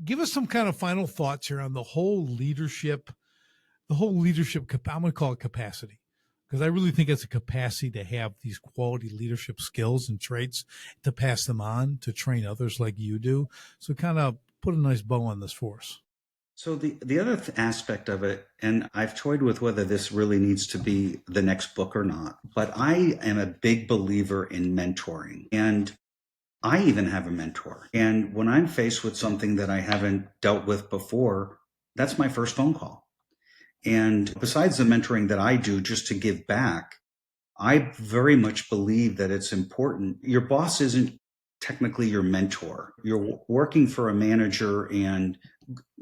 give us some kind of final thoughts here on the whole leadership, I'm going to call it capacity, because I really think it's a capacity to have these quality leadership skills and traits to pass them on, to train others like you do. So kind of put a nice bow on this for us. So the other aspect of it, and I've toyed with whether this really needs to be the next book or not, but I am a big believer in mentoring. And I even have a mentor. And when I'm faced with something that I haven't dealt with before, that's my first phone call. And besides the mentoring that I do just to give back, I very much believe that it's important. Your boss isn't technically your mentor. You're working for a manager, and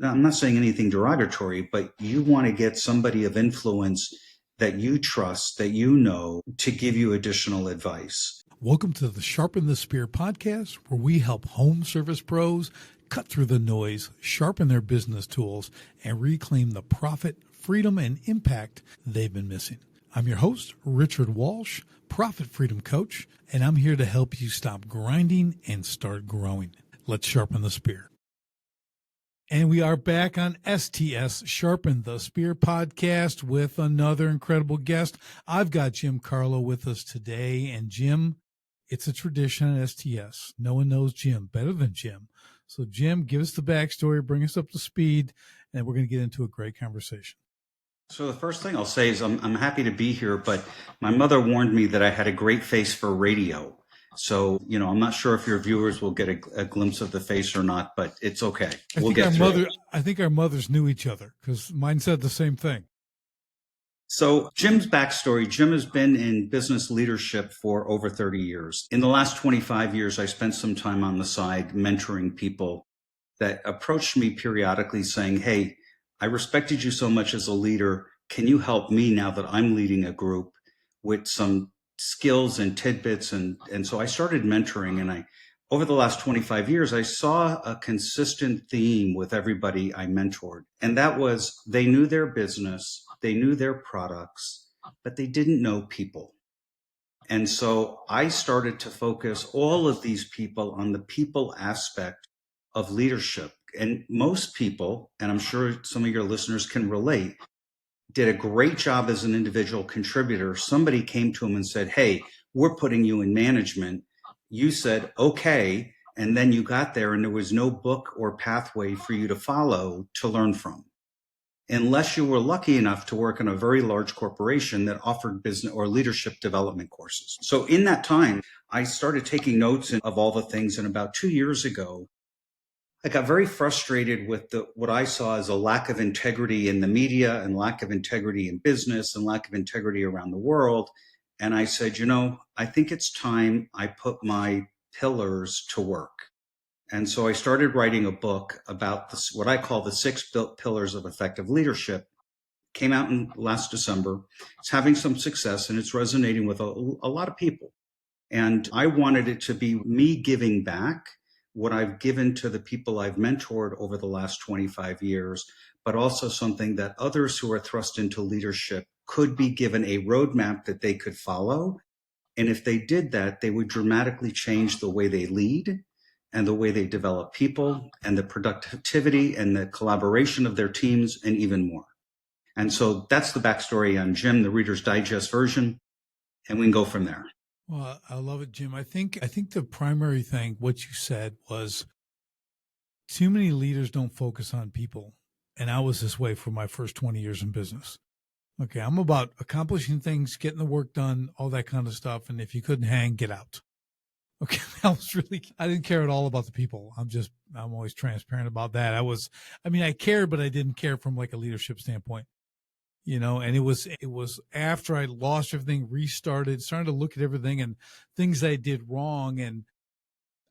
I'm not saying anything derogatory, but you want to get somebody of influence that you trust, that you know, to give you additional advice. Welcome to the Sharpen the Spear podcast, where we help home service pros cut through the noise, sharpen their business tools, and reclaim the profit, freedom, and impact they've been missing. I'm your host, Richard Walsh, Profit Freedom Coach, and I'm here to help you stop grinding and start growing. Let's sharpen the spear. And we are back on STS Sharpen the Spear podcast with another incredible guest. I've got Jim Carlough with us today. And Jim, it's a tradition at STS. No one knows Jim better than Jim. So Jim, give us the backstory, bring us up to speed, and we're going to get into a great conversation. So the first thing I'll say is I'm happy to be here, but my mother warned me that I had a great face for radio. So, I'm not sure if your viewers will get a glimpse of the face or not, but it's okay. I think our mothers knew each other, because mine said the same thing. So Jim's backstory, Jim has been in business leadership for over 30 years. In the last 25 years, I spent some time on the side mentoring people that approached me periodically saying, hey, I respected you so much as a leader. Can you help me now that I'm leading a group with some skills and tidbits? And so I started mentoring, and over the last 25 years, I saw a consistent theme with everybody I mentored. And that was they knew their business, they knew their products, but they didn't know people. And so I started to focus all of these people on the people aspect of leadership. And most people, and I'm sure some of your listeners can relate, did a great job as an individual contributor. Somebody came to him and said, hey, we're putting you in management. You said, okay. And then you got there and there was no book or pathway for you to follow to learn from, unless you were lucky enough to work in a very large corporation that offered business or leadership development courses. So in that time, I started taking notes of all the things. And about 2 years ago, I got very frustrated with what I saw as a lack of integrity in the media and lack of integrity in business and lack of integrity around the world. And I said, I think it's time I put my pillars to work. And so I started writing a book about what I call the 6 pillars of effective leadership. Came out in last December. It's having some success and it's resonating with a lot of people. And I wanted it to be me giving back what I've given to the people I've mentored over the last 25 years, but also something that others who are thrust into leadership could be given a roadmap that they could follow. And if they did that, they would dramatically change the way they lead and the way they develop people and the productivity and the collaboration of their teams and even more. And so that's the backstory on Jim, the Reader's Digest version, and we can go from there. Well, I love it, Jim. I think the primary thing, what you said, was too many leaders don't focus on people. And I was this way for my first 20 years in business. Okay, I'm about accomplishing things, getting the work done, all that kind of stuff. And if you couldn't hang, get out. Okay, I didn't care at all about the people. I'm always transparent about that. I cared, but I didn't care from like a leadership standpoint. And it was after I lost everything, restarted, started to look at everything and things I did wrong. And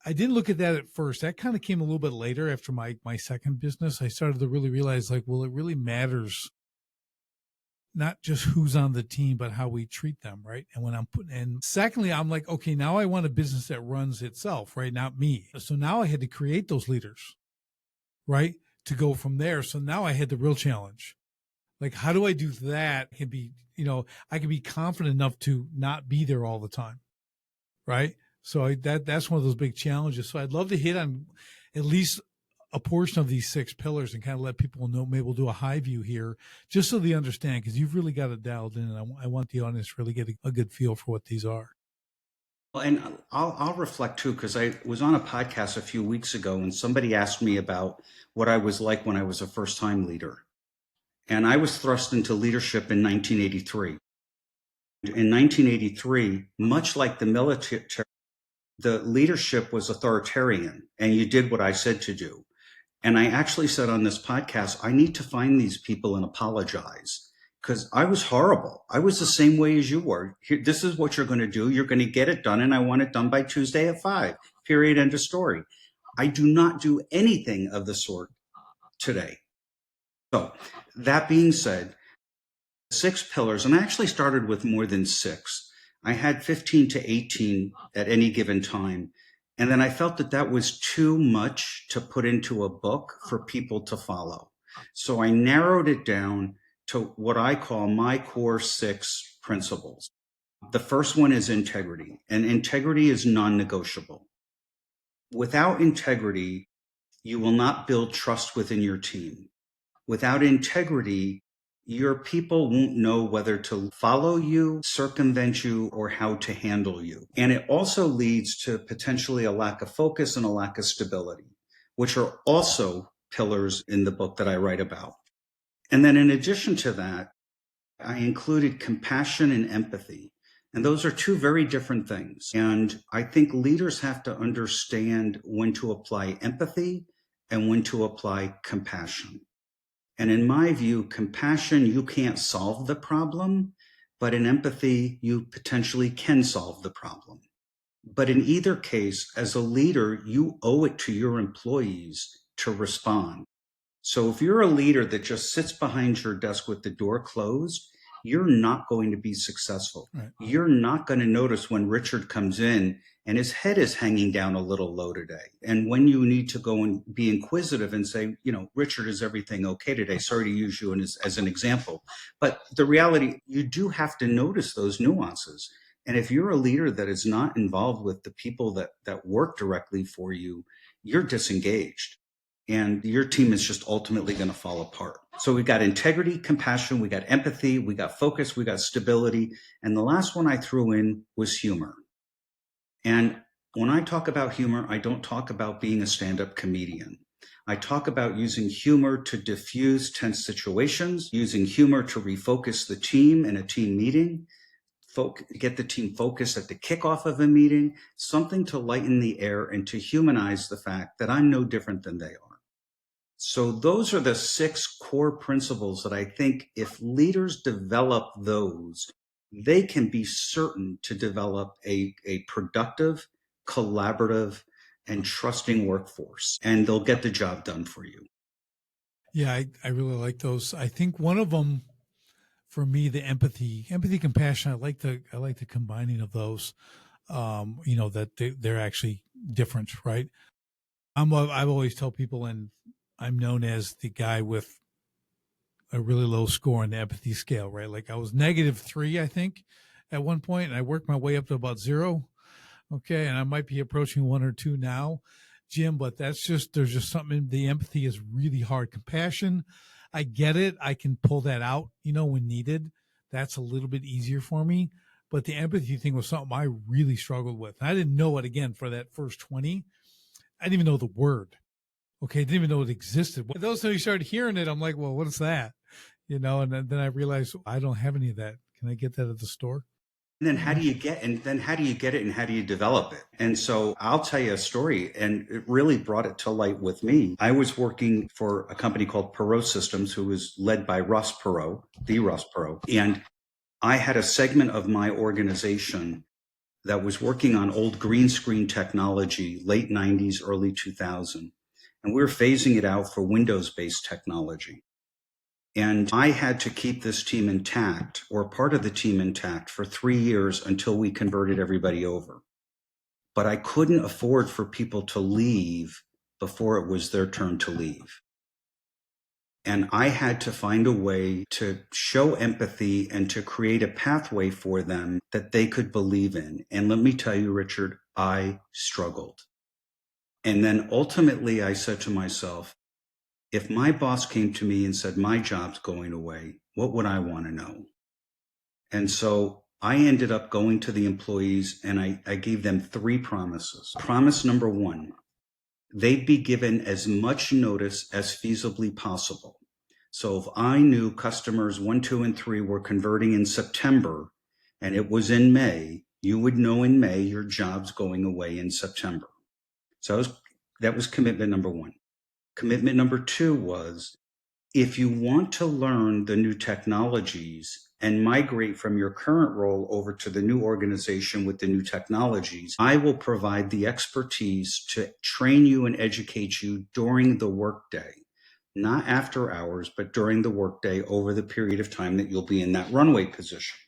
I didn't look at that at first. That kind of came a little bit later after my second business. I started to really realize it really matters not just who's on the team, but how we treat them. Right. And secondly, I'm like, okay, now I want a business that runs itself, right? Not me. So now I had to create those leaders, right? To go from there. So now I had the real challenge. Like, how do I do that? I can be confident enough to not be there all the time. Right. So that's one of those big challenges. So I'd love to hit on at least a portion of these 6 pillars and kind of let people know. Maybe we'll do a high view here just so they understand, because you've really got it dialed in, and I want the audience to really get a good feel for what these are. Well, and I'll reflect too, because I was on a podcast a few weeks ago and somebody asked me about what I was like when I was a first time leader. And I was thrust into leadership in 1983. In 1983, much like the military, the leadership was authoritarian and you did what I said to do. And I actually said on this podcast, I need to find these people and apologize, because I was horrible. I was the same way as you were. Here, this is what you're going to do. You're going to get it done. And I want it done by Tuesday at 5, period, end of story. I do not do anything of the sort today. So that being said, 6 pillars, and I actually started with more than 6. I had 15 to 18 at any given time. And then I felt that that was too much to put into a book for people to follow. So I narrowed it down to what I call my core 6 principles. The first one is integrity, and integrity is non-negotiable. Without integrity, you will not build trust within your team. Without integrity, your people won't know whether to follow you, circumvent you, or how to handle you. And it also leads to potentially a lack of focus and a lack of stability, which are also pillars in the book that I write about. And then in addition to that, I included compassion and empathy. And those are 2 very different things. And I think leaders have to understand when to apply empathy and when to apply compassion. And in my view, compassion, you can't solve the problem, but in empathy, you potentially can solve the problem. But in either case, as a leader, you owe it to your employees to respond. So if you're a leader that just sits behind your desk with the door closed, you're not going to be successful. Right. You're not going to notice when Richard comes in and his head is hanging down a little low today. And when you need to go and be inquisitive and say, Richard, is everything okay today? Sorry to use you as an example. But the reality, you do have to notice those nuances. And if you're a leader that is not involved with the people that work directly for you, you're disengaged. And your team is just ultimately going to fall apart. So we got integrity, compassion, we got empathy, we got focus, we got stability. And the last one I threw in was humor. And when I talk about humor, I don't talk about being a stand-up comedian. I talk about using humor to diffuse tense situations, using humor to refocus the team in a team meeting, get the team focused at the kickoff of a meeting, something to lighten the air and to humanize the fact that I'm no different than they are. So those are the 6 core principles that I think if leaders develop those, they can be certain to develop a productive, collaborative, and trusting workforce, and they'll get the job done for you. Yeah, I really like those. I think one of them, for me, the empathy, compassion. I like the combining of those. That they're actually different, right? I've always tell people, and I'm known as the guy with a really low score on the empathy scale, right? Like I was -3, I think, at one point, and I worked my way up to about 0. Okay. And I might be approaching 1 or 2 now, Jim, but there's just something, the empathy is really hard. Compassion, I get it. I can pull that out, when needed. That's a little bit easier for me. But the empathy thing was something I really struggled with. And I didn't know it, again, for that first 20. I didn't even know the word. Okay. I didn't even know it existed. But those who started hearing it, I'm like, well, what is that? And then I realized I don't have any of that. Can I get that at the store? And then how do you get it and how do you develop it? And so I'll tell you a story, and it really brought it to light with me. I was working for a company called Perot Systems, who was led by Russ Perot, the Russ Perot. And I had a segment of my organization that was working on old green screen technology, late 90s, early 2000. And we were phasing it out for Windows-based technology. And I had to keep this team intact, or part of the team intact, for 3 years until we converted everybody over. But I couldn't afford for people to leave before it was their turn to leave. And I had to find a way to show empathy and to create a pathway for them that they could believe in. And let me tell you, Richard, I struggled. And then ultimately I said to myself, if my boss came to me and said, my job's going away, what would I want to know? And so I ended up going to the employees and I gave them 3 promises. Promise number 1, they'd be given as much notice as feasibly possible. So if I knew customers 1, 2, and 3 were converting in September and it was in May, you would know in May your job's going away in September. So that was commitment number 1. Commitment number 2 was, if you want to learn the new technologies and migrate from your current role over to the new organization with the new technologies, I will provide the expertise to train you and educate you during the workday, not after hours, but during the workday over the period of time that you'll be in that runway position.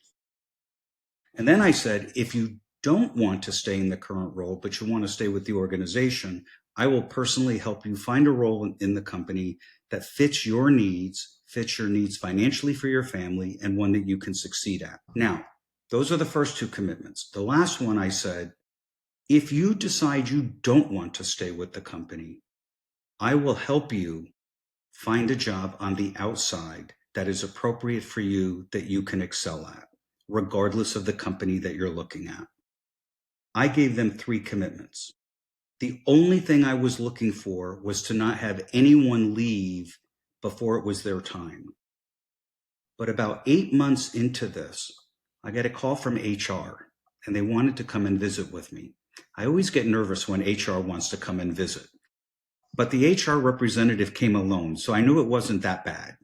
And then I said, if you don't want to stay in the current role, but you want to stay with the organization, I will personally help you find a role in the company that fits your needs financially for your family, and one that you can succeed at. Now, those are the first 2 commitments. The last one I said, if you decide you don't want to stay with the company, I will help you find a job on the outside that is appropriate for you, that you can excel at, regardless of the company that you're looking at. I gave them 3 commitments. The only thing I was looking for was to not have anyone leave before it was their time. But about 8 months into this, I got a call from HR and they wanted to come and visit with me. I always get nervous when HR wants to come and visit. But the HR representative came alone, so I knew it wasn't that bad.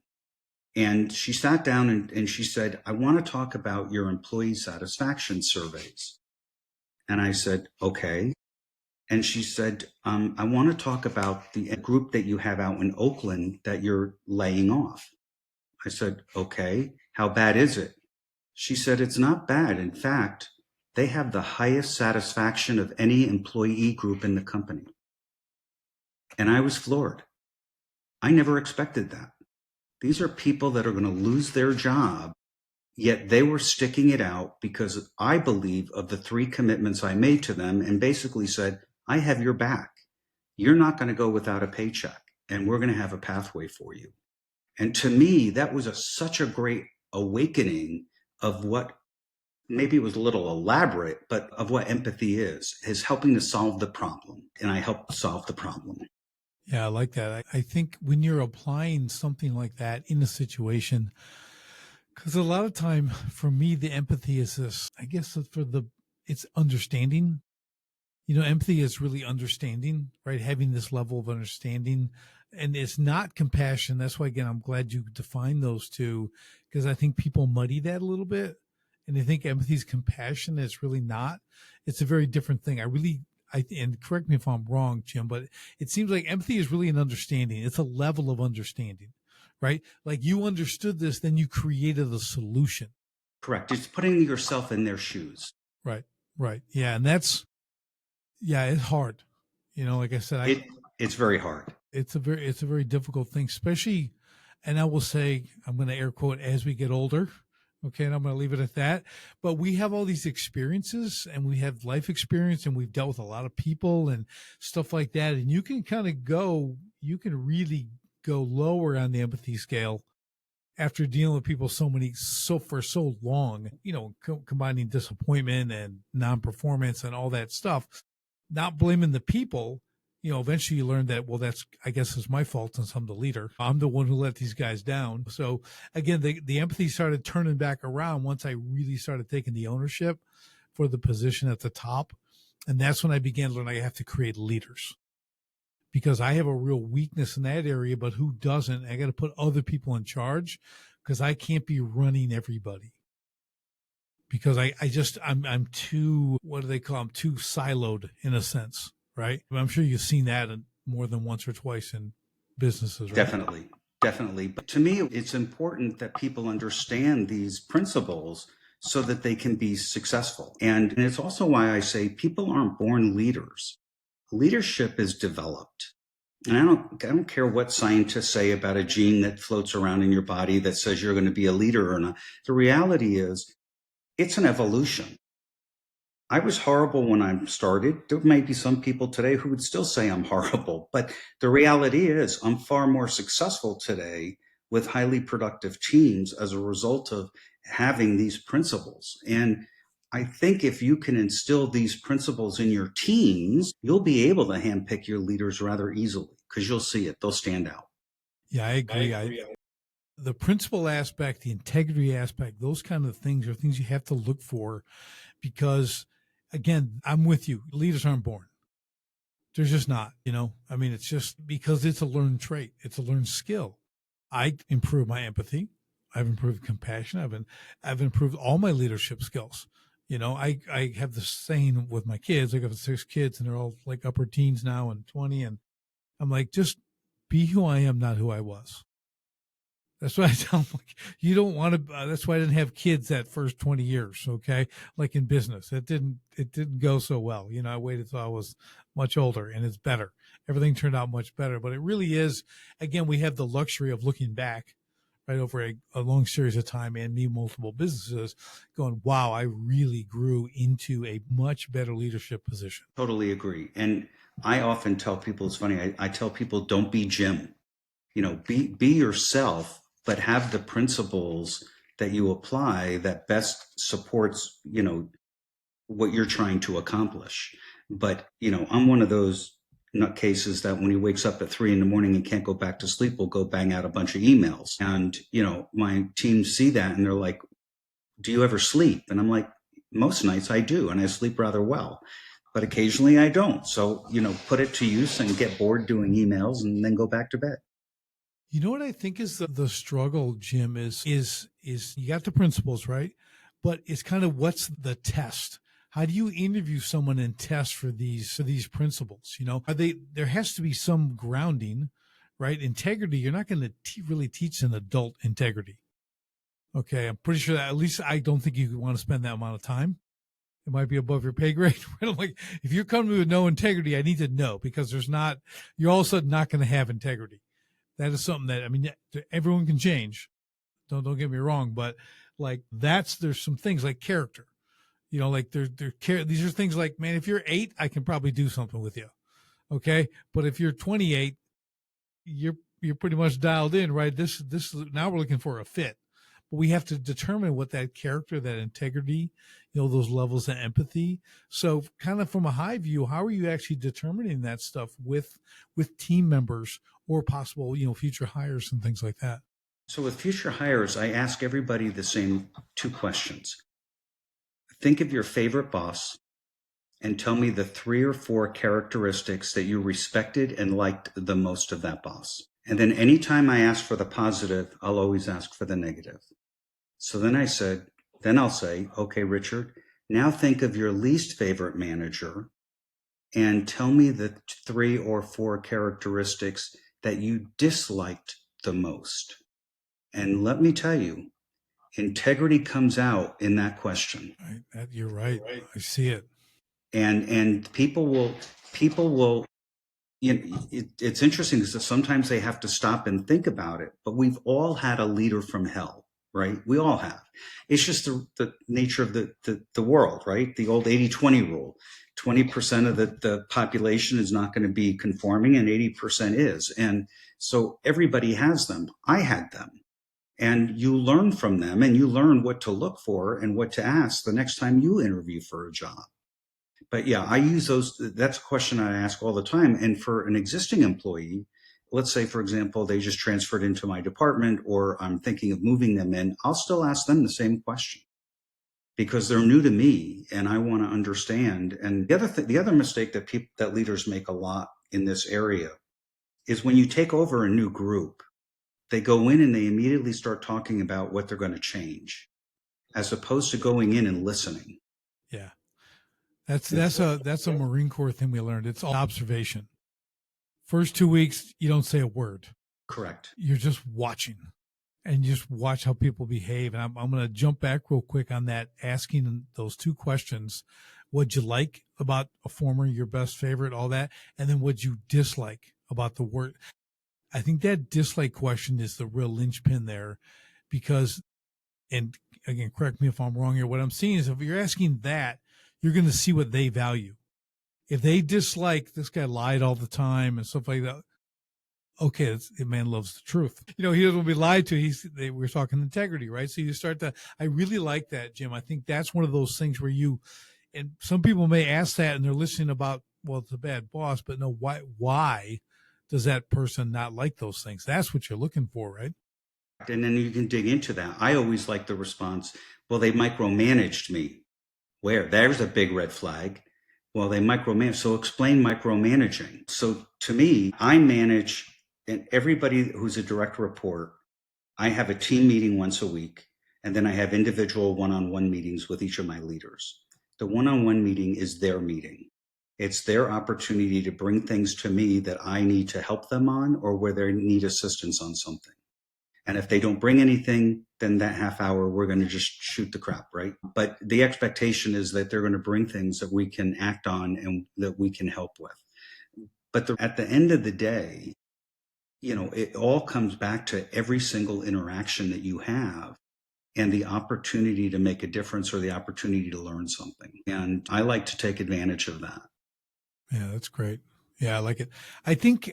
And she sat down and she said, I want to talk about your employee satisfaction surveys. And I said, okay. And she said, I want to talk about the group that you have out in Oakland that you're laying off. I said, okay, how bad is it? She said, it's not bad. In fact, they have the highest satisfaction of any employee group in the company. And I was floored. I never expected that. These are people that are going to lose their job, yet they were sticking it out because I believe of the 3 commitments I made to them, and basically said, I have your back. You're not going to go without a paycheck, and we're going to have a pathway for you. And to me, that was such a great awakening of what, maybe it was a little elaborate, but of what empathy is helping to solve the problem. And I helped solve the problem. Yeah, I like that. I think when you're applying something like that in a situation, because a lot of time for me, the empathy is this, I guess it's understanding. Empathy is really understanding, right? Having this level of understanding, and it's not compassion. That's why, again, I'm glad you defined those 2, because I think people muddy that a little bit, and they think empathy is compassion. It's really not. It's a very different thing. And correct me if I'm wrong, Jim, but it seems like empathy is really an understanding. It's a level of understanding, right? Like you understood this, then you created a solution. Correct. It's putting yourself in their shoes. Right. Right. Yeah. And it's hard. Like I said, it's very hard. It's a very difficult thing, especially, and I will say, I'm going to air quote, as we get older. Okay. And I'm going to leave it at that. But we have all these experiences, and we have life experience, and we've dealt with a lot of people and stuff like that. And you can really go lower on the empathy scale after dealing with people for so long, combining disappointment and non-performance and all that stuff, not blaming the people. Eventually you learn that, well, I guess it's my fault since I'm the leader. I'm the one who let these guys down. So again, the empathy started turning back around once I really started taking the ownership for the position at the top. And that's when I began to learn I have to create leaders, because I have a real weakness in that area, but who doesn't? I got to put other people in charge, because I can't be running everybody. Because I'm too, what do they call? I'm too siloed in a sense, right? I'm sure you've seen that more than once or twice in businesses, right? Definitely. But to me, it's important that people understand these principles so that they can be successful. And it's also why I say people aren't born leaders. Leadership is developed. And I don't care what scientists say about a gene that floats around in your body that says you're going to be a leader or not. The reality is, it's an evolution. I was horrible when I started. There may be some people today who would still say I'm horrible, but the reality is I'm far more successful today with highly productive teams as a result of having these principles. And I think if you can instill these principles in your teams, you'll be able to handpick your leaders rather easily because you'll see it. They'll stand out. Yeah, I agree. The principle aspect, the integrity aspect, those kind of things are things you have to look for because, again, I'm with you. Leaders aren't born. They're just not, I mean, it's just because it's a learned trait. It's a learned skill. I improve my empathy. I've improved compassion. I've improved all my leadership skills. I have the saying with my kids. I got 6 kids and they're all like upper teens now and 20. And I'm like, just be who I am, not who I was. That's why I tell them, like, you don't want to. That's why I didn't have kids that first 20 years. Okay, like in business, it didn't go so well. I waited till I was much older, and it's better. Everything turned out much better. But it really is. Again, we have the luxury of looking back, right, over a long series of time, and me multiple businesses, going, wow, I really grew into a much better leadership position. Totally agree. And I often tell people, it's funny. I tell people, don't be Jim. Be yourself, but have the principles that you apply that best supports, what you're trying to accomplish. But, I'm one of those nutcases that when he wakes up at 3 in the morning and can't go back to sleep, will go bang out a bunch of emails. And, my teams see that and they're like, do you ever sleep? And I'm like, most nights I do, and I sleep rather well. But occasionally I don't. So, put it to use and get bored doing emails and then go back to bed. You know what I think is the struggle, Jim, is you got the principles, right? But it's kind of what's the test? How do you interview someone and test for these principles? There has to be some grounding, right? Integrity, you're not going to really teach an adult integrity. Okay, I'm pretty sure that at least I don't think you want to spend that amount of time. It might be above your pay grade. I'm like, if you're coming with no integrity, I need to know because you're all of a sudden not going to have integrity. That is something that, I mean, everyone can change. Don't get me wrong, but like there's some things like character, like these are things like, man, if you're 8, I can probably do something with you. Okay. But if you're 28, you're pretty much dialed in, right? This now we're looking for a fit, but we have to determine what that character, that integrity, those levels of empathy. So kind of from a high view, how are you actually determining that stuff with team members or possible, future hires and things like that? So with future hires, I ask everybody the same 2 questions. Think of your favorite boss and tell me the 3 or 4 characteristics that you respected and liked the most of that boss. And then anytime I ask for the positive, I'll always ask for the negative. So then I'll say, okay, Richard, now think of your least favorite manager and tell me the 3 or 4 characteristics that you disliked the most. And let me tell you, integrity comes out in that question. Right. You're right. I see it. And people will, it's interesting because sometimes they have to stop and think about it, but we've all had a leader from hell, right? We all have. It's just the nature of the world, right? The old 80-20 rule. 20% of the population is not going to be conforming and 80% is. And so everybody has them. I had them. And you learn from them and you learn what to look for and what to ask the next time you interview for a job. But yeah, I use those. That's a question I ask all the time. And for an existing employee, let's say, for example, they just transferred into my department or I'm thinking of moving them in, I'll still ask them the same question because they're new to me and I want to understand. And the other mistake that leaders make a lot in this area is when you take over a new group, they go in and they immediately start talking about what they're going to change as opposed to going in and listening. Yeah. That's a Marine Corps thing we learned. It's all observation. First 2 weeks, you don't say a word. Correct. You're just watching and you just watch how people behave. And I'm going to jump back real quick on that, asking those 2 questions. What'd you like about a former, your best favorite, all that? And then what'd you dislike about the word? I think that dislike question is the real linchpin there because, and again, correct me if I'm wrong here. What I'm seeing is if you're asking that, you're going to see what they value. If they dislike this guy lied all the time and stuff like that, okay, the man loves the truth. He doesn't want to be lied to. We're talking integrity, right? So you start to, I really like that, Jim. I think that's one of those things where and some people may ask that and they're listening about, well, it's a bad boss, but no, why does that person not like those things? That's what you're looking for, right? And then you can dig into that. I always like the response, well, they micromanaged me. Where? There's a big red flag. Well, they micromanage. So explain micromanaging. So to me, I manage, and everybody who's a direct report, I have a team meeting once a week, and then I have individual one-on-one meetings with each of my leaders. The one-on-one meeting is their meeting. It's their opportunity to bring things to me that I need to help them on or where they need assistance on something. And if they don't bring anything, then that half hour, we're going to just shoot the crap, right? But the expectation is that they're going to bring things that we can act on and that we can help with. But at the end of the day, it all comes back to every single interaction that you have and the opportunity to make a difference or the opportunity to learn something. And I like to take advantage of that. Yeah, that's great. Yeah, I like it. I think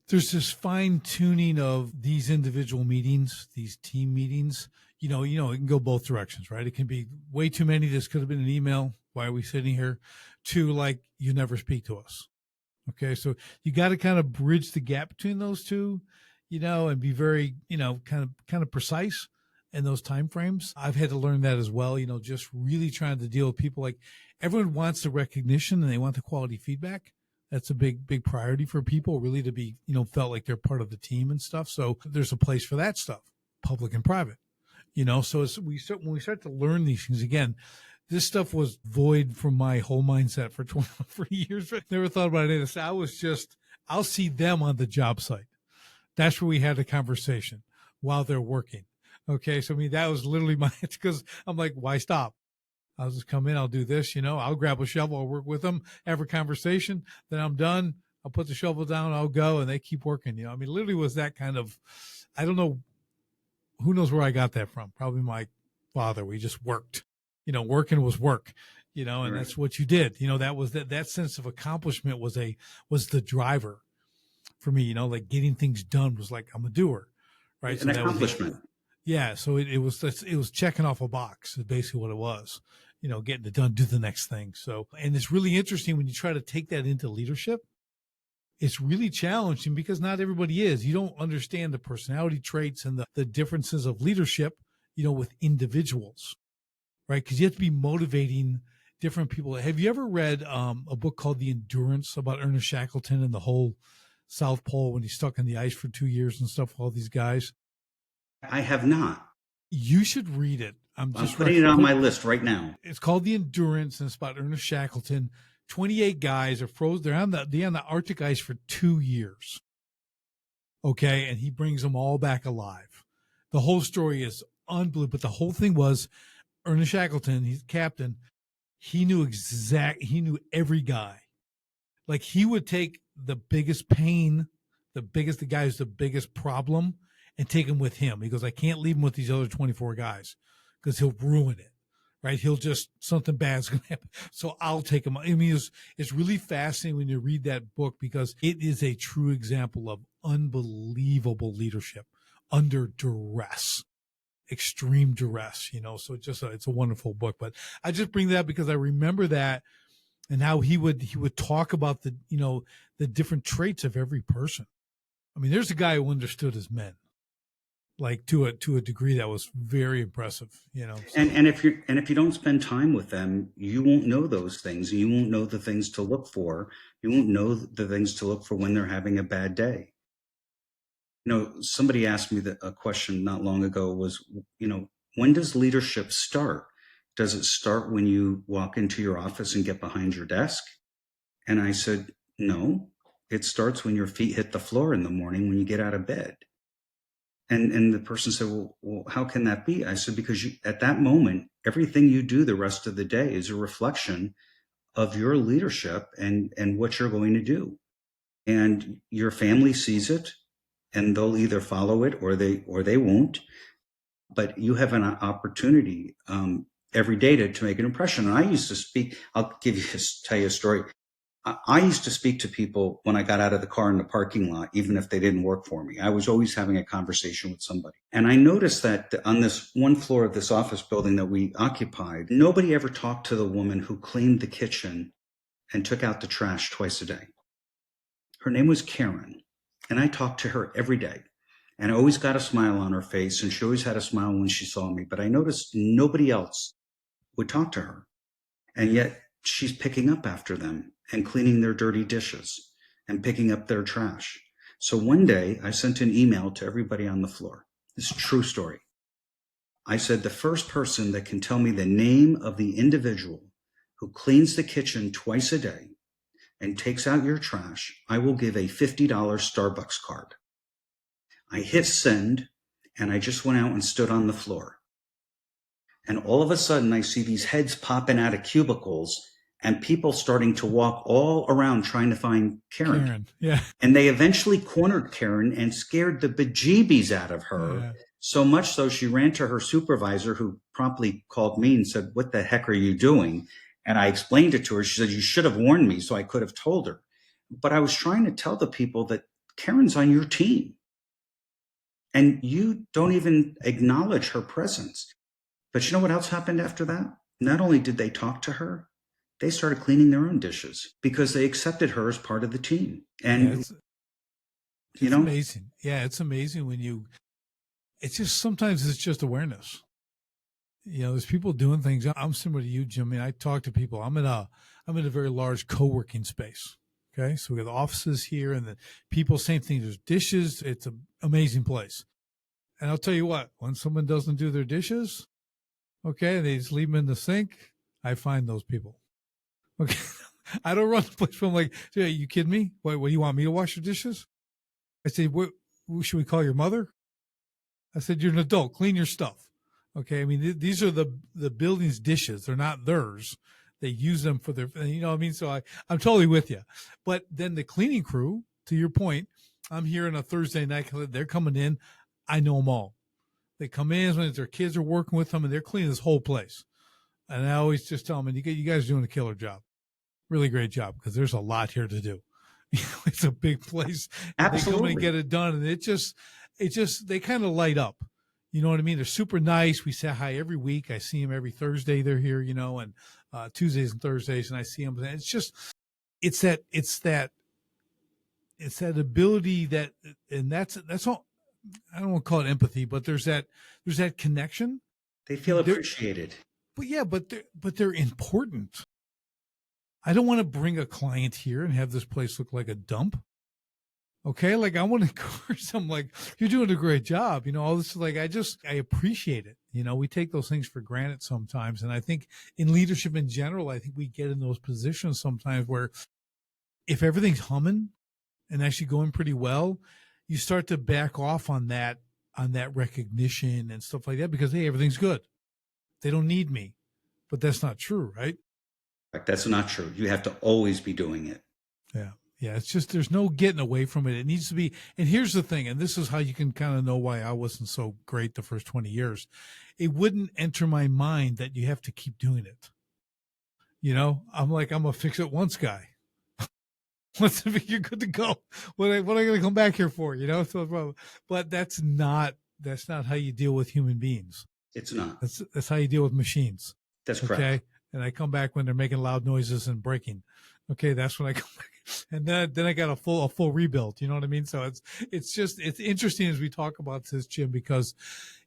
there's this fine tuning of these individual meetings, these team meetings. It can go both directions, right? It can be way too many. This could have been an email. Why are we sitting here? To like, you never speak to us. Okay. So you got to kind of bridge the gap between those two, and be very, kind of precise in those time frames. I've had to learn that as well, just really trying to deal with people. Like, everyone wants the recognition and they want the quality feedback. That's a big priority for people, really, to be, felt like they're part of the team and stuff. So there's a place for that stuff, public and private, so when we start to learn these things again, this stuff was void from my whole mindset for 20 years. Never thought about any of this. I was just, I'll see them on the job site. That's where we had a conversation while they're working. Okay. So, that was literally because I'm like, why stop? I'll just come in, I'll do this, I'll grab a shovel, I'll work with them, have a conversation, then I'm done. I'll put the shovel down, I'll go, and they keep working. Literally was that kind of, I don't know, who knows where I got that from? Probably my father. We just worked, working was work, and right. That's what you did. That was that sense of accomplishment was the driver for me, like getting things done was like, I'm a doer, right? An accomplishment. Yeah. So it was checking off a box is basically what it was, getting it done, do the next thing. So, and it's really interesting when you try to take that into leadership. It's really challenging because not everybody is. You don't understand the personality traits and the differences of leadership, with individuals, right? Because you have to be motivating different people. Have you ever read a book called The Endurance about Ernest Shackleton and the whole South Pole when he's stuck in the ice for 2 years and stuff, all these guys? I have not. You should read it. I'm putting it on my list right now. It's called The Endurance, and it's about Ernest Shackleton. 28 guys are frozen. They're on the Arctic ice for 2 years. Okay. And he brings them all back alive. The whole story is unbelievable. But the whole thing was Ernest Shackleton, he's captain. He knew every guy. Like, he would take the biggest pain, the guy who's the biggest problem, and take him with him. He goes, I can't leave him with these other 24 guys because he'll ruin it. Right. Something bad's going to happen. So I'll take him. I mean, it's really fascinating when you read that book because it is a true example of unbelievable leadership under duress, extreme duress, so it's a wonderful book. But I just bring that up because I remember that and how he would talk about the different traits of every person. I mean, there's a guy who understood his men. Like to a degree that was very impressive, So. And if you don't spend time with them, you won't know those things. You won't know the things to look for. You won't know the things to look for when they're having a bad day. Somebody asked me a question not long ago was, when does leadership start? Does it start when you walk into your office and get behind your desk? And I said, no, it starts when your feet hit the floor in the morning when you get out of bed. And the person said, well, how can that be? I said, because at that moment, everything you do the rest of the day is a reflection of your leadership and what you're going to do. And your family sees it and they'll either follow it or they won't. But you have an opportunity. every day to make an impression. And I used to speak, tell you a story. I used to speak to people when I got out of the car in the parking lot, even if they didn't work for me. I was always having a conversation with somebody. And I noticed that on this one floor of this office building that we occupied, nobody ever talked to the woman who cleaned the kitchen and took out the trash twice a day. Her name was Karen. And I talked to her every day. And I always got a smile on her face. And she always had a smile when she saw me. But I noticed nobody else would talk to her. And yet she's picking up after them and cleaning their dirty dishes and picking up their trash. So one day I sent an email to everybody on the floor. This is a true story. I said, the first person that can tell me the name of the individual who cleans the kitchen twice a day and takes out your trash, I will give a $50 Starbucks card. I hit send, and I just went out and stood on the floor. And all of a sudden, I see these heads popping out of cubicles and people starting to walk all around trying to find Karen. Yeah. And they eventually cornered Karen and scared the bejeebies out of her. Yeah. So much so she ran to her supervisor, who promptly called me and said, "What the heck are you doing?" And I explained it to her. She said, "You should have warned me so I could have told her." But I was trying to tell the people that Karen's on your team. And you don't even acknowledge her presence. But you know what else happened after that? Not only did they talk to her, they started cleaning their own dishes because they accepted her as part of the team. And, it's amazing. Yeah, it's amazing when it's just, sometimes it's just awareness. There's people doing things. I'm similar to you, Jim. I mean, I talk to people. I'm in a very large co-working space. Okay. So we got offices here and the people, same thing. There's dishes. It's an amazing place. And I'll tell you what, when someone doesn't do their dishes, okay, and they just leave them in the sink, I find those people. Okay. I don't run the place from like, "Are you kidding me? What do you want me to wash your dishes?" I say, "What should we call your mother?" I said, "You're an adult. Clean your stuff." Okay. I mean, these are the building's dishes. They're not theirs. They use them for their, you know what I mean? So I'm totally with you. But then the cleaning crew, to your point, I'm here on a Thursday night. They're coming in. I know them all. They come in when their kids are working with them and they're cleaning this whole place. And I always just tell them, you guys are doing a killer job. Really great job, because there's a lot here to do. It's a big place. Absolutely. They come and get it done. And it just, they kind of light up. You know what I mean? They're super nice. We say hi every week. I see them every Thursday. They're here, and Tuesdays and Thursdays, and I see them. And it's just, it's that ability that, and that's all. I don't want to call it empathy, but there's that connection. They feel appreciated. But yeah, but they're important. I don't want to bring a client here and have this place look like a dump. Okay. Like, I want to encourage them, like, "You're doing a great job." All this, like, I appreciate it. We take those things for granted sometimes. And I think in leadership in general, I think we get in those positions sometimes where if everything's humming and actually going pretty well, you start to back off on that recognition and stuff like that, because, hey, everything's good. They don't need me. But that's not true, right? That's not true. You have to always be doing it. Yeah. Yeah. It's just, there's no getting away from it. It needs to be. And here's the thing, and this is how you can kind of know why I wasn't so great the first 20 years. It wouldn't enter my mind that you have to keep doing it. I'm like, I'm a fix it once guy. Once you're good to go. What am I going to come back here for? So, but that's not how you deal with human beings. It's not. That's how you deal with machines. That's correct. Okay. And I come back when they're making loud noises and breaking. Okay. That's when I come back. And then I got a full rebuild. You know what I mean? So it's interesting as we talk about this, Jim, because,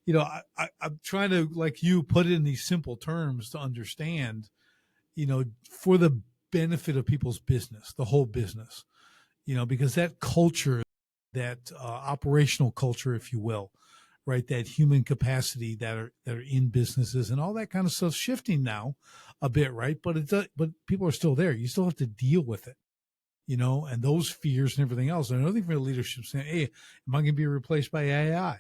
I'm trying to, like you, put it in these simple terms to understand, for the benefit of people's business, the whole business, because that culture, that operational culture, if you will, right, that human capacity that are in businesses and all that kind of stuff shifting now a bit, right? But but people are still there. You still have to deal with it, and those fears and everything else. And another thing for the leadership saying, "Hey, am I going to be replaced by AI?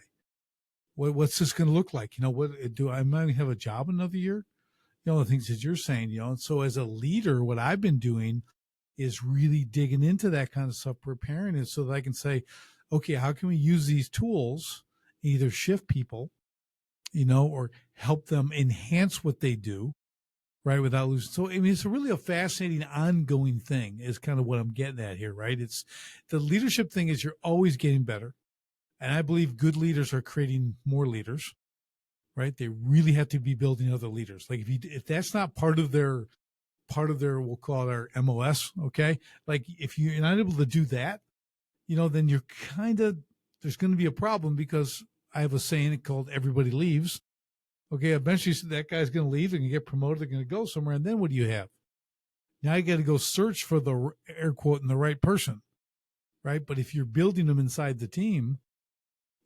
What's this going to look like? Am I going to have a job another year?" The things that you're saying, and so as a leader, what I've been doing is really digging into that kind of stuff, preparing it so that I can say, okay, how can we use these tools, either shift people or help them enhance what they do, right, without losing. So, I mean, it's really a fascinating ongoing thing is kind of what I'm getting at here, right? It's the leadership thing is you're always getting better. And I believe good leaders are creating more leaders, right? They really have to be building other leaders. Like if that's not part of their we'll call it our MOS, okay? Like if you're not able to do that, then you're kind of there's going to be a problem because I have a saying called everybody leaves. Okay, eventually that guy's going to leave, they're going to get promoted, they're going to go somewhere, and then what do you have? Now you got to go search for the air quote and the right person, right? But if you're building them inside the team,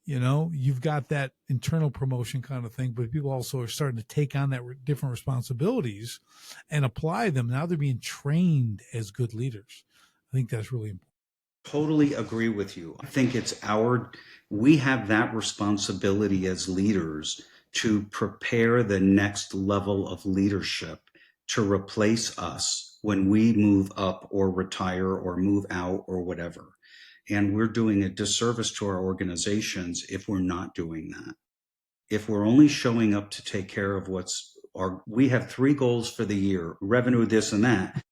you've got that internal promotion kind of thing, but people also are starting to take on that different responsibilities and apply them. Now they're being trained as good leaders. I think that's really important. Totally agree with you. I think we have that responsibility as leaders to prepare the next level of leadership to replace us when we move up or retire or move out or whatever. And we're doing a disservice to our organizations if we're not doing that. If we're only showing up to take care of we have 3 goals for the year, revenue, this and that.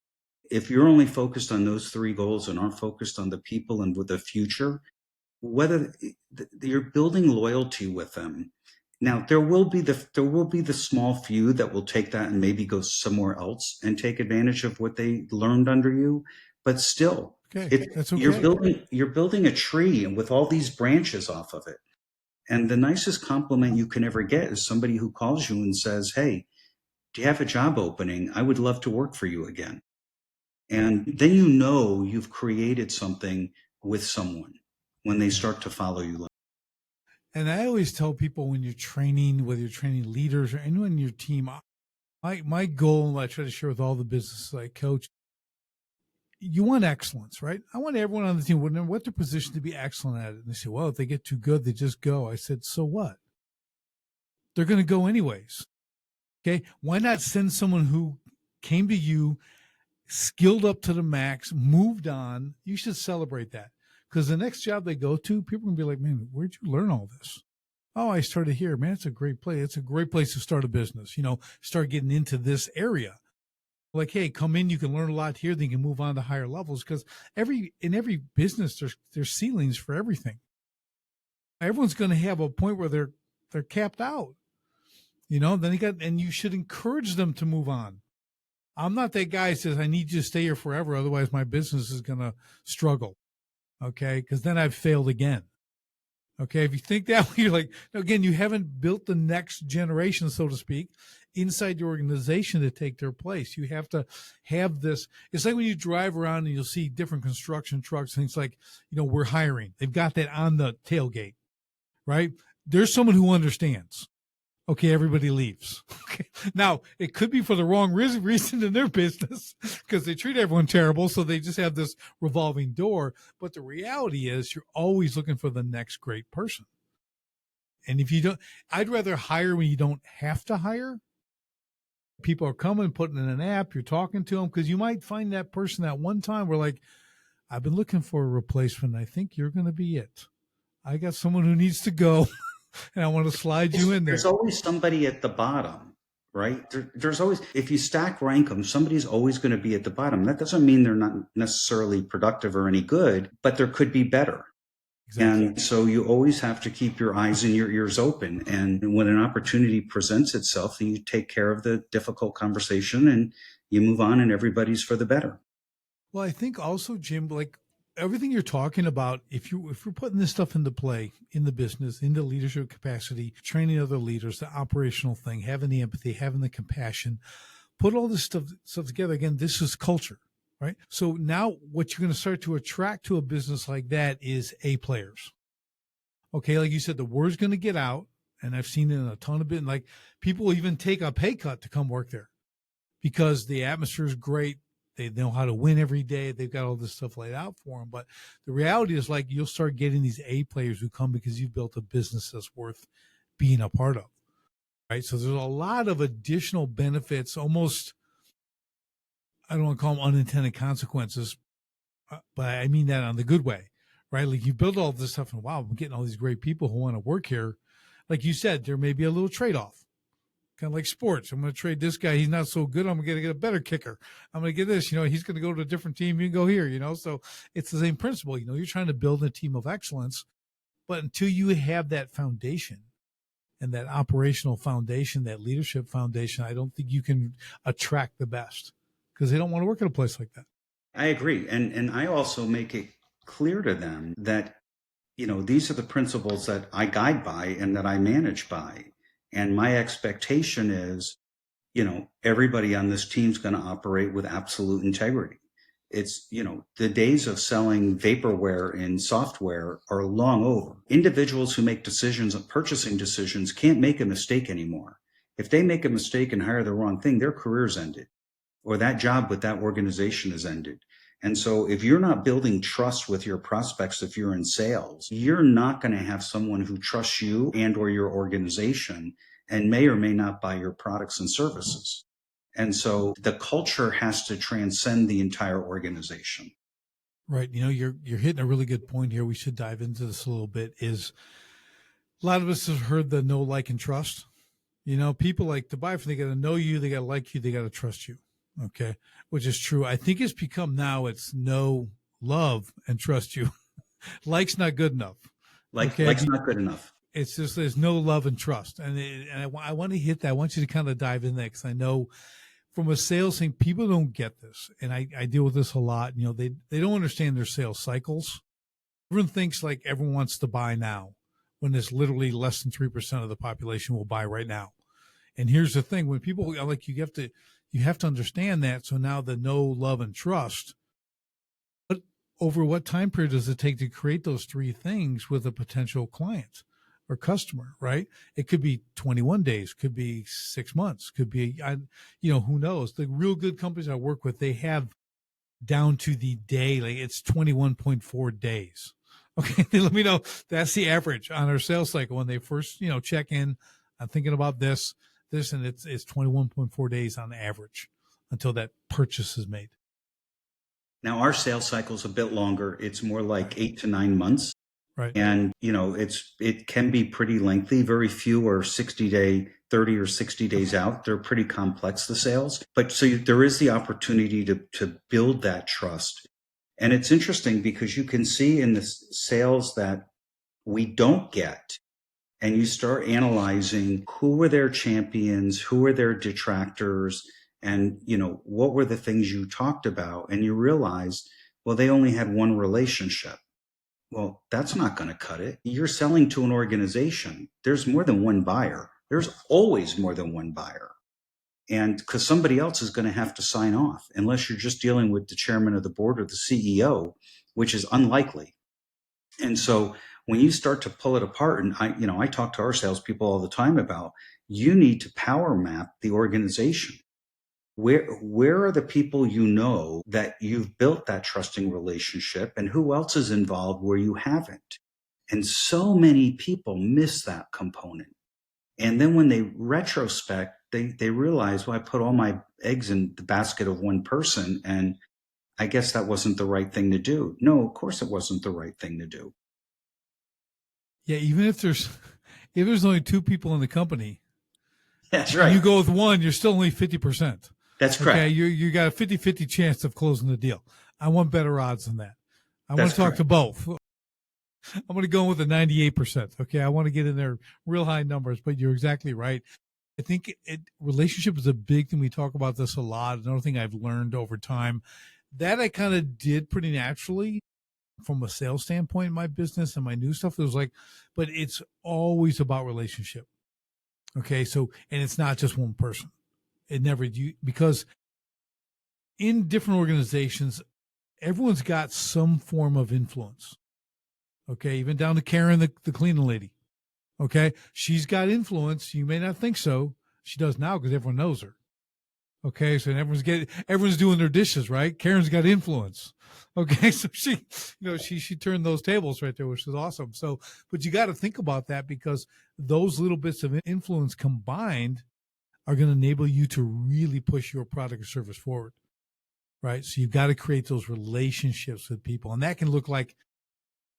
If you're only focused on those 3 goals and aren't focused on the people and with the future, whether you're building loyalty with them. Now, there will be the small few that will take that and maybe go somewhere else and take advantage of what they learned under you. But still, Okay, that's okay. you're building a tree and with all these branches off of it. And the nicest compliment you can ever get is somebody who calls you and says, "Hey, do you have a job opening? I would love to work for you again." And then you've created something with someone when they start to follow you. And I always tell people when you're training, whether you're training leaders or anyone in your team, my goal, I try to share with all the businesses I coach, you want excellence, right? I want everyone on the team, what their position to be excellent at it. And they say, well, if they get too good, they just go. I said, so what? They're going to go anyways. Okay. Why not send someone who came to you, skilled up to the max, moved on? You should celebrate that. Because the next job they go to, people are going to be like, man, where'd you learn all this? Oh, I started here. Man, it's a great place. It's a great place to start a business, start getting into this area. Like, hey, come in, you can learn a lot here, then you can move on to higher levels. Because in every business, there's ceilings for everything. Everyone's going to have a point where they're capped out. Then you should encourage them to move on. I'm not that guy who says, I need you to stay here forever, otherwise my business is going to struggle. Okay, because then I've failed again. Okay, if you think that way, you're like, again, you haven't built the next generation, so to speak, inside your organization to take their place. You have to have this. It's like when you drive around and you'll see different construction trucks, things like, we're hiring. They've got that on the tailgate, right? There's someone who understands. Okay, everybody leaves. Okay. Now, it could be for the wrong reason in their business because they treat everyone terrible, so they just have this revolving door. But the reality is you're always looking for the next great person. And if you don't, I'd rather hire when you don't have to hire. People are coming, putting in an app, you're talking to them, because you might find that person at one time where like, I've been looking for a replacement. I think you're going to be it. I got someone who needs to go. And I want to slide you in there. There's always somebody at the bottom, right? There's always, if you stack rank them, somebody's always going to be at the bottom. That doesn't mean they're not necessarily productive or any good, but there could be better. Exactly. And so you always have to keep your eyes and your ears open. And when an opportunity presents itself, you take care of the difficult conversation and you move on and everybody's for the better. Well, I think also, Jim, like everything you're talking about, if you're putting this stuff into play in the business, in the leadership capacity, training other leaders, the operational thing, having the empathy, having the compassion, put all this stuff together. Again, this is culture, right? So now what you're going to start to attract to a business like that is A players. Okay, like you said, the word's going to get out, and I've seen it in a ton of it. Like people will even take a pay cut to come work there because the atmosphere is great. They know how to win every day. They've got all this stuff laid out for them. But the reality is like you'll start getting these A players who come because you've built a business that's worth being a part of, right? So there's a lot of additional benefits, almost, I don't want to call them unintended consequences, but I mean that on the good way, right? Like you build all this stuff and wow, I'm getting all these great people who want to work here. like you said, there may be a little trade-off, kind of like sports. I'm going to trade this guy. He's not so good. I'm going to get a better kicker. I'm going to get this, he's going to go to a different team. You can go here, so it's the same principle. You're trying to build a team of excellence, but until you have that foundation and that operational foundation, that leadership foundation, I don't think you can attract the best because they don't want to work at a place like that. I agree. And I also make it clear to them that, these are the principles that I guide by and that I manage by. And my expectation is, everybody on this team's going to operate with absolute integrity. It's, the days of selling vaporware in software are long over. Individuals who make decisions, purchasing decisions, can't make a mistake anymore. If they make a mistake and hire the wrong thing, their career's ended, or that job with that organization is ended. And so if you're not building trust with your prospects, if you're in sales, you're not going to have someone who trusts you and or your organization and may or may not buy your products and services. And so the culture has to transcend the entire organization. Right. You're hitting a really good point here. We should dive into this a little bit. Is a lot of us have heard the know, like, and trust. People like to buy from, they got to know you, they got to like you, they got to trust you. Okay. Which is true. I think it's become now it's know, love, and trust you. Like's not good enough. Like's not good enough. It's just there's no love and trust. And I want to hit that. I want you to kind of dive in there because I know from a sales thing, people don't get this. And I deal with this a lot. They don't understand their sales cycles. Everyone thinks like everyone wants to buy now when there's literally less than 3% of the population will buy right now. And here's the thing, when people like, you have to understand that. So now the know, love, and trust, but over what time period does it take to create those three things with a potential client or customer, right? It could be 21 days, could be 6 months, could be, who knows? The real good companies I work with, they have down to the day, like it's 21.4 days. Okay. They let me know that's the average on our sales cycle when they first, check in. I'm thinking about this, and it's 21.4 days on average until that purchase is made. Now our sales cycle is a bit longer. It's more like 8 to 9 months. Right. And, it can be pretty lengthy. Very few are 30 or 60 days out. They're pretty complex, the sales. But so there is the opportunity to build that trust. And it's interesting because you can see in the sales that we don't get, and you start analyzing who were their champions, who were their detractors, and, what were the things you talked about? And you realize, well, they only had one relationship. Well, that's not going to cut it. You're selling to an organization. There's more than one buyer. There's always more than one buyer. And because somebody else is going to have to sign off, unless you're just dealing with the chairman of the board or the CEO, which is unlikely. And so when you start to pull it apart, and I talk to our salespeople all the time about, you need to power map the organization. Where are the people that you've built that trusting relationship, and who else is involved where you haven't? And so many people miss that component. And then when they retrospect, they realize, well, I put all my eggs in the basket of one person, and I guess that wasn't the right thing to do. No, of course it wasn't the right thing to do. Yeah, even if there's only two people in the company, that's right. You go with one, you're still only 50%. That's correct. Okay, you got a 50-50 chance of closing the deal. I want better odds than that. I want to talk to both. I'm going to go with a 98%. Okay, I want to get in there real high numbers, but you're exactly right. I think relationship is a big thing. We talk about this a lot. Another thing I've learned over time that I kind of did pretty naturally from a sales standpoint in my business and my new stuff. It was like, but it's always about relationship. Okay, so, and it's not just one person. It never, because in different organizations, everyone's got some form of influence. Okay, even down to Karen, the cleaning lady. Okay, she's got influence. You may not think so. She does now because everyone knows her. Okay, so everyone's doing their dishes, right? Karen's got influence. Okay, so she turned those tables right there, which is awesome. So, but you got to think about that because those little bits of influence combined are going to enable you to really push your product or service forward, right? So you've got to create those relationships with people, and that can look like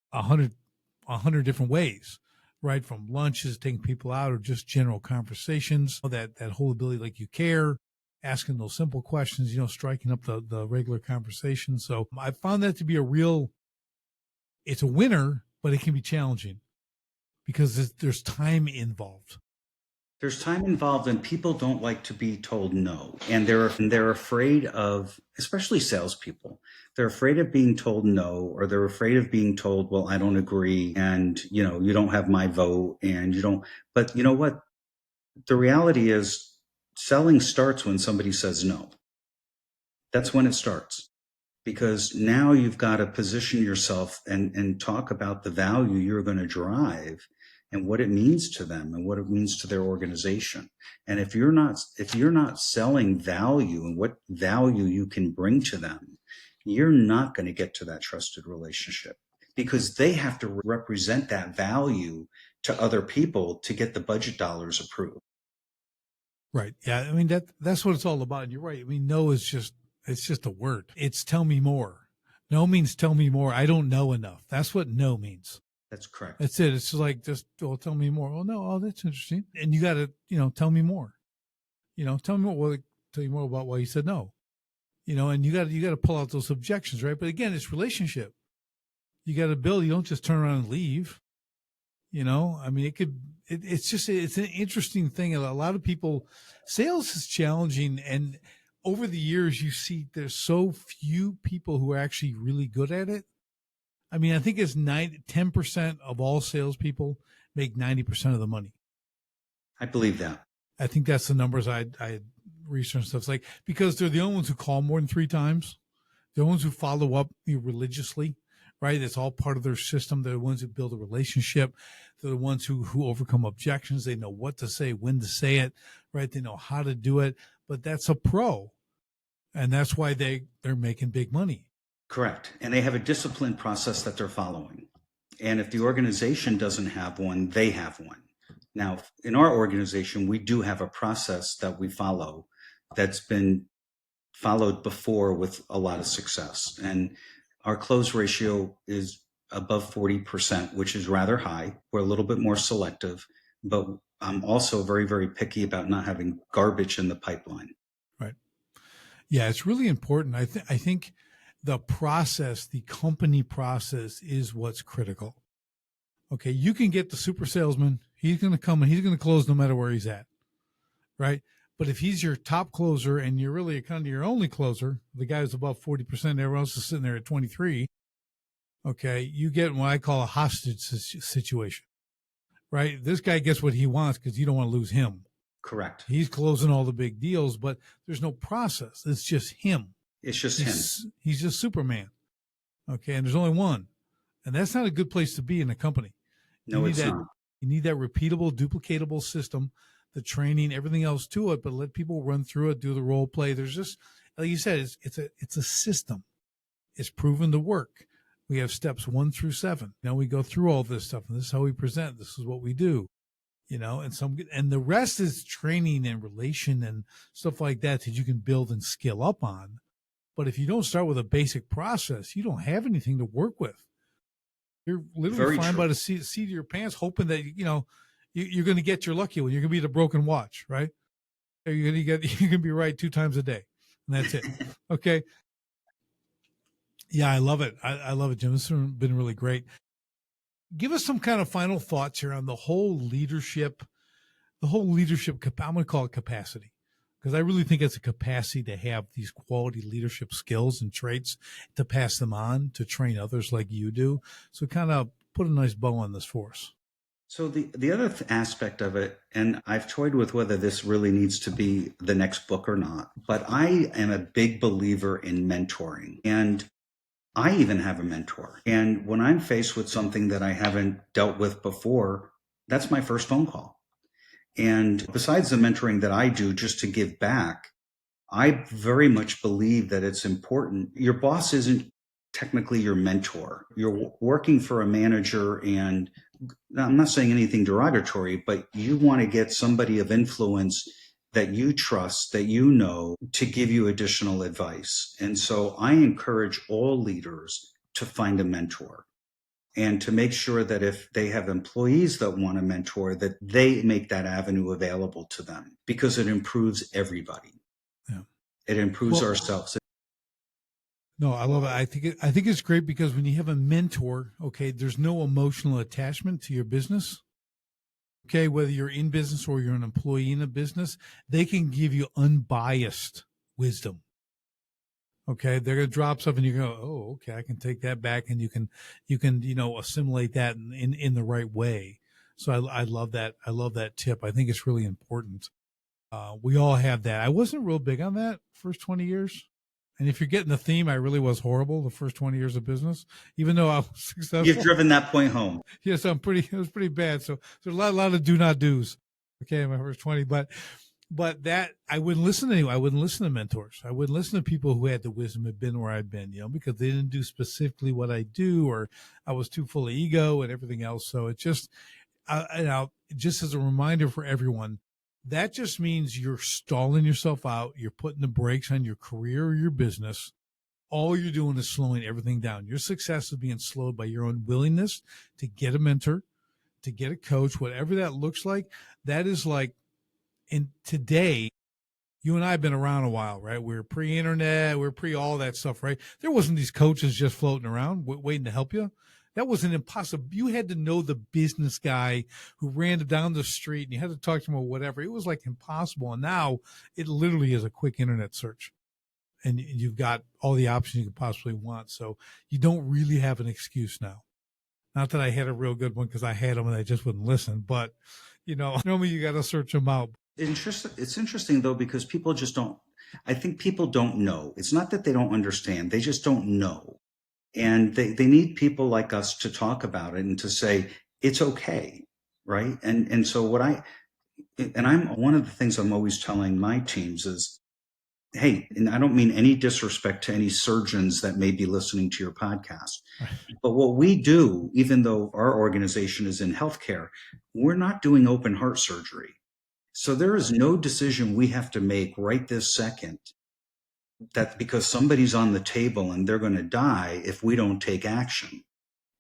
100 different ways. right? From lunches, taking people out, or just general conversations, that whole ability, like you care, asking those simple questions, striking up the regular conversation. So I found that to be it's a winner, but it can be challenging because there's time involved. There's time involved, and people don't like to be told no. And they're afraid of, especially salespeople, they're afraid of being told no, or they're afraid of being told, well, I don't agree, and you don't have my vote, and you don't. But you know what? The reality is, selling starts when somebody says no. That's when it starts. Because now you've got to position yourself and talk about the value you're going to drive and what it means to them and what it means to their organization. And if you're not selling value and what value you can bring to them, you're not going to get to that trusted relationship, because they have to represent that value to other people to get the budget dollars approved. Right. Yeah. I mean, that's what it's all about. And you're right. I mean, no is it's just a word. It's tell me more. No means tell me more. I don't know enough. That's what no means. That's correct. That's it. It's just tell me more. Oh, no. Oh, that's interesting. And you got to, tell me more. Tell me more. Well, tell you more about why you said no. And you got to pull out those objections, right? But again, it's relationship. You got to build. You don't just turn around and leave. I mean, it's an interesting thing. A lot of people, sales is challenging. And over the years, you see there's so few people who are actually really good at it. I mean, I think it's 10% of all salespeople make 90% of the money. I believe that. I think that's the numbers I researched stuff. It's like, because they're the only ones who call more than 3 times. They're the ones who follow up religiously. Right. It's all part of their system. They're the ones who build a relationship. They're the ones who overcome objections. They know what to say, when to say it, right? They know how to do it, but that's a pro. And that's why they're making big money. Correct. And they have a disciplined process that they're following. And if the organization doesn't have one, they have one. Now, in our organization, we do have a process that we follow that's been followed before with a lot of success. And our close ratio is above 40%, which is rather high. We're a little bit more selective, but I'm also very, very picky about not having garbage in the pipeline. Right. Yeah, it's really important. I think the process, the company process, is what's critical. Okay, you can get the super salesman. He's going to come and he's going to close no matter where he's at, right? But if he's your top closer and you're really kind of your only closer, the guy who's above 40%, everyone else is sitting there at 23. Okay, you get what I call a hostage situation, right? This guy gets what he wants because you don't want to lose him. Correct. He's closing all the big deals, but there's no process. It's just him. It's just him. He's just Superman. Okay, and there's only one. And that's not a good place to be in a company. No, it's not. You need that repeatable, duplicatable system, the training, everything else to it, but let people run through it, do the role play. There's just, like you said, it's a system. It's proven to work. We have steps 1 through 7. Now we go through all this stuff, and this is how we present. This is what we do, and the rest is training and relation and stuff like that you can build and skill up on. But if you don't start with a basic process, you don't have anything to work with. You're literally flying by the seat of your pants, hoping that, you're going to get your lucky one. You're going to be the broken watch, right? You're going to be right 2 times a day, and that's it. Okay. Yeah, I love it. I love it, Jim. This has been really great. Give us some kind of final thoughts here on the whole leadership. I'm going to call it capacity, because I really think it's a capacity to have these quality leadership skills and traits to pass them on, to train others like you do. So kind of put a nice bow on this for us. So the other aspect of it, and I've toyed with whether this really needs to be the next book or not, but I am a big believer in mentoring. And I even have a mentor. And when I'm faced with something that I haven't dealt with before, that's my first phone call. And besides the mentoring that I do just to give back, I very much believe that it's important. Your boss isn't technically your mentor. You're working for a manager, and I'm not saying anything derogatory, but you want to get somebody of influence that you trust, that you know, to give you additional advice. And so I encourage all leaders to find a mentor. and to make sure that if they have employees that want to mentor, that they make that avenue available to them, because it improves everybody. Yeah. It improves ourselves. No, I love it. I think it's great because when you have a mentor, okay, there's no emotional attachment to your business. Okay, whether you're in business or you're an employee in a business, they can give you unbiased wisdom. Okay, they're gonna drop stuff, and you go, "Oh, okay, I can take that back," and you can, assimilate that in the right way. So I love that. I love that tip. I think it's really important. We all have that. I wasn't real big on that first 20 years. And if you're getting the theme, I really was horrible the first 20 years of business, even though I was successful. You've driven that point home. Yes, it was pretty bad. So there's a lot of do not do's. Okay, in my first 20, but that I wouldn't listen to anyone. I wouldn't listen to mentors. I wouldn't listen to people who had the wisdom, had been where I've been, because they didn't do specifically what I do, or I was too full of ego and everything else. So it just, just as a reminder for everyone, that just means you're stalling yourself out. You're putting the brakes on your career or your business. All you're doing is slowing everything down. Your success is being slowed by your own willingness to get a mentor, to get a coach, whatever that looks like. That is like, and today, you and I have been around a while, right? We're pre-internet, we're pre all that stuff, right? There wasn't these coaches just floating around waiting to help you. That was an impossible. You had to know the business guy who ran down the street, and you had to talk to him or whatever. It was like impossible. And now it literally is a quick internet search, and you've got all the options you could possibly want. So you don't really have an excuse now. Not that I had a real good one, because I had them and I just wouldn't listen. But, normally you got to search them out. It's interesting, though, because people just don't, I think people don't know. It's not that they don't understand. They just don't know. And they need people like us to talk about it and to say, it's okay. Right. And so I'm one of the things I'm always telling my teams is, hey, and I don't mean any disrespect to any surgeons that may be listening to your podcast, but what we do, even though our organization is in healthcare, we're not doing open heart surgery. So there is no decision we have to make right this second that because somebody's on the table and they're going to die if we don't take action.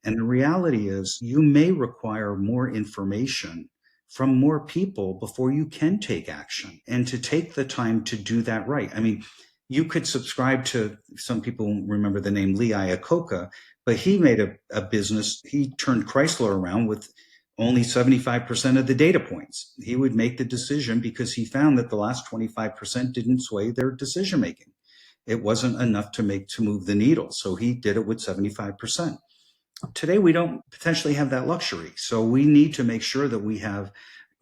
And the reality is you may require more information from more people before you can take action, and to take the time to do that right. I mean, you could subscribe to, some people remember the name Lee Iacocca, but he made a business. He turned Chrysler around with only 75% of the data points. He would make the decision because he found that the last 25% didn't sway their decision making. It wasn't enough to move the needle. So he did it with 75%. Today, we don't potentially have that luxury. So we need to make sure that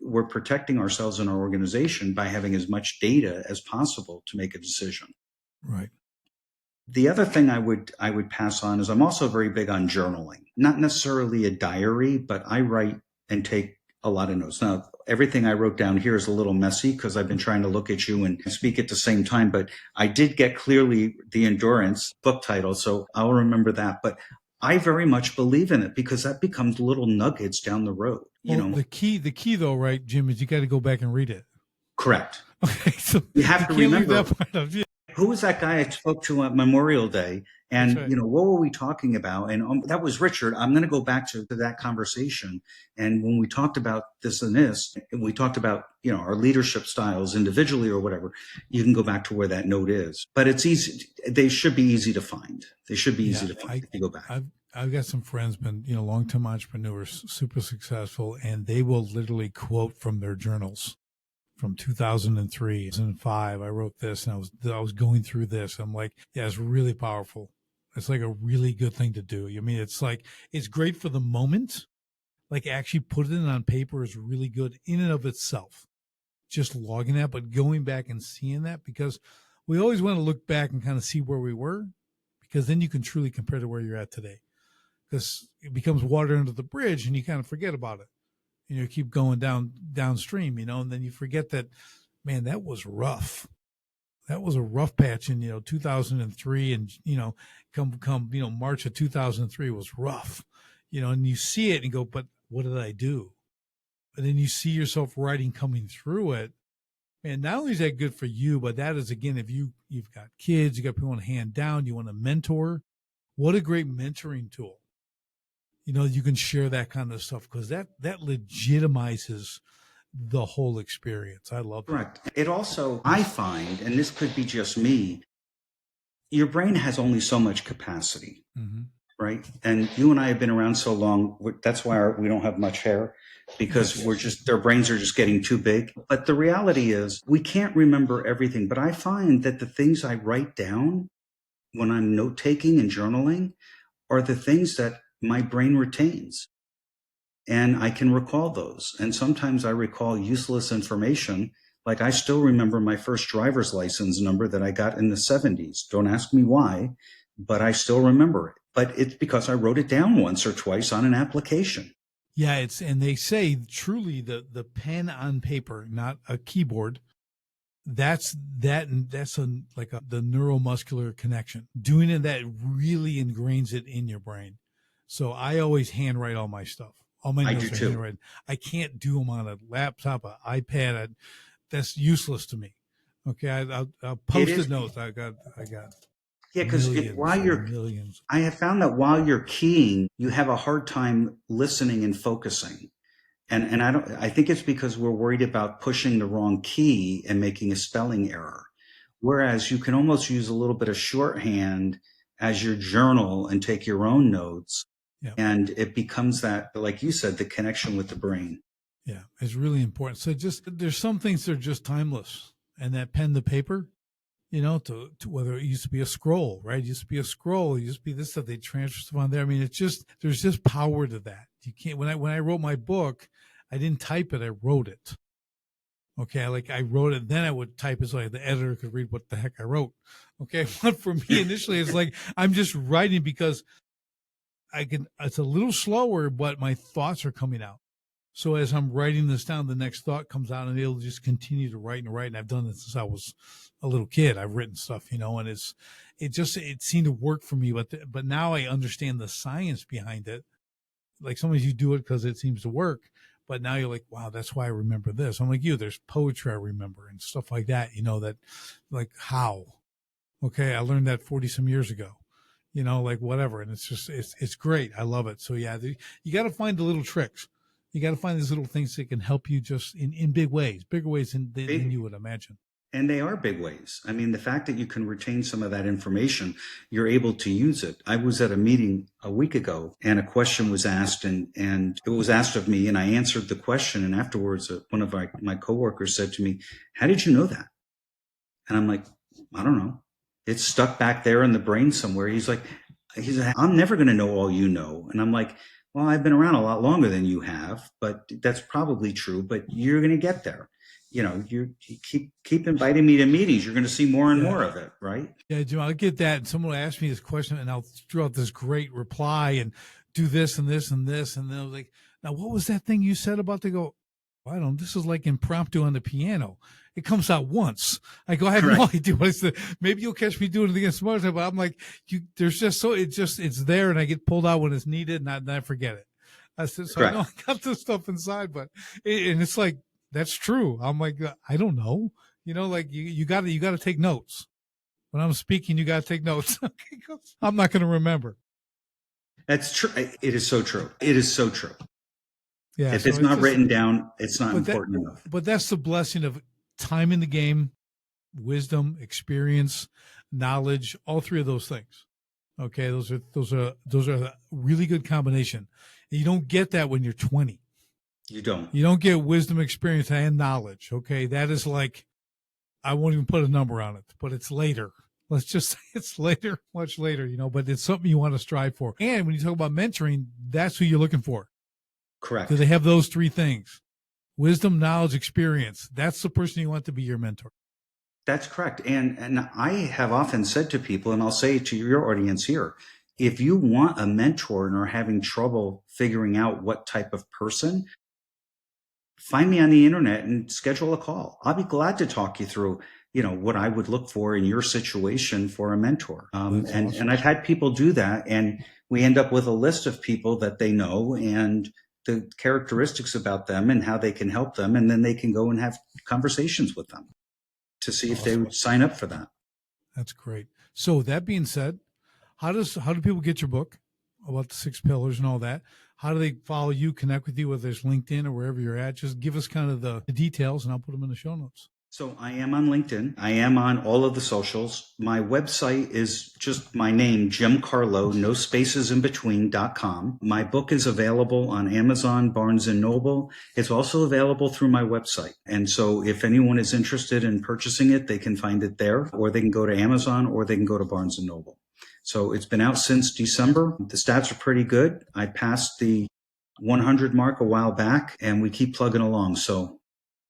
we're protecting ourselves and our organization by having as much data as possible to make a decision. Right. The other thing I would pass on is I'm also very big on journaling, not necessarily a diary, but I write and take a lot of notes. Now, everything I wrote down here is a little messy because I've been trying to look at you and speak at the same time, but I did get clearly the Endurance book title, so I'll remember that. But I very much believe in it because that becomes little nuggets down the road. The key though, right, Jim, is you got to go back and read it. Correct. Okay, so you have to remember that part of, who was that guy I spoke to on Memorial Day, and right. What were we talking about? And that was Richard. I'm going to go back to that conversation. And when we talked about this and this, and we talked about our leadership styles individually or whatever, you can go back to where that note is. But it's easy. They should be easy to find. They should be easy to find if you go back. I've got some friends, been long-term entrepreneurs, super successful, and they will literally quote from their journals. From 2003, 2005, I wrote this, and I was going through this. I'm like, yeah, it's really powerful. It's like a really good thing to do. I mean, it's great for the moment. Like, actually putting it on paper is really good in and of itself. Just logging that, but going back and seeing that, because we always want to look back and kind of see where we were, because then you can truly compare to where you're at today. Because it becomes water under the bridge, and you kind of forget about it. You keep going downstream, and then you forget that, man, that was rough. That was a rough patch in, 2003, and, come March of 2003 was rough, and you see it and you go, but what did I do? And then you see yourself coming through it. And not only is that good for you, but that is, again, if you've got kids, you got people to hand down, you want to mentor, what a great mentoring tool. You can share that kind of stuff because that legitimizes the whole experience. I love that. Correct. It also, I find, and this could be just me, your brain has only so much capacity, right? And you and I have been around so long. That's why we don't have much hair, because their brains are just getting too big. But the reality is we can't remember everything. But I find that the things I write down when I'm note taking and journaling are the things that my brain retains. And I can recall those. And sometimes I recall useless information. Like I still remember my first driver's license number that I got in the 70s. Don't ask me why, but I still remember it. But it's because I wrote it down once or twice on an application. Yeah, and they say truly the pen on paper, not a keyboard, that's the neuromuscular connection. Doing it, that really ingrains it in your brain. So I always handwrite all my stuff. All my notes are handwritten. I can't do them on a laptop, an iPad. That's useless to me. Okay, I'll post-it notes. I got. Yeah, because millions. I have found that while you're keying, you have a hard time listening and focusing. And I think it's because we're worried about pushing the wrong key and making a spelling error. Whereas you can almost use a little bit of shorthand as your journal and take your own notes. Yeah. And it becomes that, like you said, the connection with the brain. Yeah, it's really important. So there's some things that are just timeless, and that pen to paper, to whether it used to be a scroll, right? It used to be a scroll. It used to be this stuff. They transfer stuff on there. I mean, there's just power to that. You can't, when I wrote my book, I didn't type it. I wrote it. Okay. I wrote it. Then I would type it so the editor could read what the heck I wrote. Okay. But for me initially, it's like, I'm just writing because it's a little slower, but my thoughts are coming out. So as I'm writing this down, the next thought comes out, and it'll just continue to write and write. And I've done this since I was a little kid. I've written stuff, and it seemed to work for me. But now I understand the science behind it. Like sometimes you do it because it seems to work, but now you're like, wow, that's why I remember this. I'm like you. There's poetry I remember and stuff like that. That like how? Okay, I learned that 40 some years ago. Like whatever, and it's great. I love it. So yeah, you got to find the little tricks. You got to find these little things that can help you just in big ways, bigger ways than you would imagine. And they are big ways. I mean, the fact that you can retain some of that information, you're able to use it. I was at a meeting a week ago and a question was asked and it was asked of me and I answered the question. And afterwards, one of my coworkers said to me, "How did you know that?" And I'm like, "I don't know. It's stuck back there in the brain somewhere." He's like, "I'm never going to know all you know." And I'm like, "Well, I've been around a lot longer than you have, but that's probably true, but you're going to get there. You keep inviting me to meetings. You're going to see more and more of it, right?" Yeah, Jim, I'll get that. And someone will ask me this question and I'll throw out this great reply and do this and this and this. And they'll like, "Now, what was that thing you said about to go?" "I don't know. This is like impromptu on the piano. It comes out once." I go, "I have no idea what it's. Maybe you'll catch me doing it again some other time." But I'm like, there's just it's there, and I get pulled out when it's needed, and I forget it. I said, so I know I got this stuff inside, but and it's like that's true. I'm like, I don't know. Like you got to take notes. When I'm speaking, you got to take notes. I'm not going to remember. That's true. It is so true. It is so true. Yeah, if it's not written down, it's not important enough. But that's the blessing of time in the game, wisdom, experience, knowledge, all three of those things. Okay, those are a really good combination. You don't get that when you're 20. You don't. You don't get wisdom, experience, and knowledge. Okay, that is like, I won't even put a number on it, but it's later. Let's just say it's later, much later, but it's something you want to strive for. And when you talk about mentoring, that's who you're looking for. Correct. Do they have those three things? Wisdom, knowledge, experience. That's the person you want to be your mentor. That's correct. And I have often said to people, and I'll say it to your audience here, if you want a mentor and are having trouble figuring out what type of person, find me on the internet and schedule a call. I'll be glad to talk you through, what I would look for in your situation for a mentor. And I've had people do that, and we end up with a list of people that they know and the characteristics about them and how they can help them. And then they can go and have conversations with them to see if they would sign up for that. That's great. So that being said, how do people get your book? about the 6 pillars and all that. How do they follow you, connect with you, whether it's LinkedIn or wherever you're at? Just give us kind of the details, and I'll put them in the show notes. So I am on LinkedIn. I am on all of the socials. My website is just my name, Jim Carlough, no spaces in between.com. My book is available on Amazon, Barnes and Noble. It's also available through my website. And so if anyone is interested in purchasing it, they can find it there, or they can go to Amazon, or they can go to Barnes and Noble. So it's been out since December. The stats are pretty good. I passed the 100 mark a while back, and we keep plugging along. So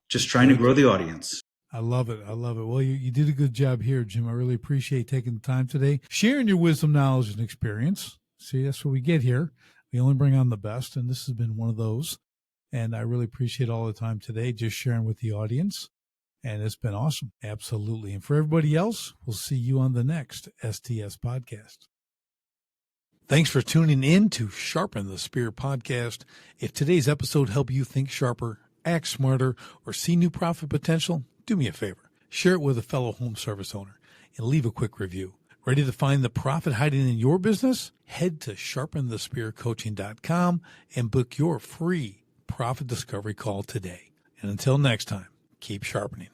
just trying to grow the audience. I love it. I love it. Well, you did a good job here, Jim. I really appreciate taking the time today, sharing your wisdom, knowledge, and experience. See, that's what we get here. We only bring on the best, and this has been one of those. And I really appreciate all the time today, just sharing with the audience. And it's been awesome. Absolutely. And for everybody else, we'll see you on the next STS podcast. Thanks for tuning in to Sharpen the Spear podcast. If today's episode helped you think sharper, act smarter, or see new profit potential, do me a favor. Share it with a fellow home service owner and leave a quick review. Ready to find the profit hiding in your business? Head to sharpenthespearcoaching.com and book your free profit discovery call today. And until next time, keep sharpening.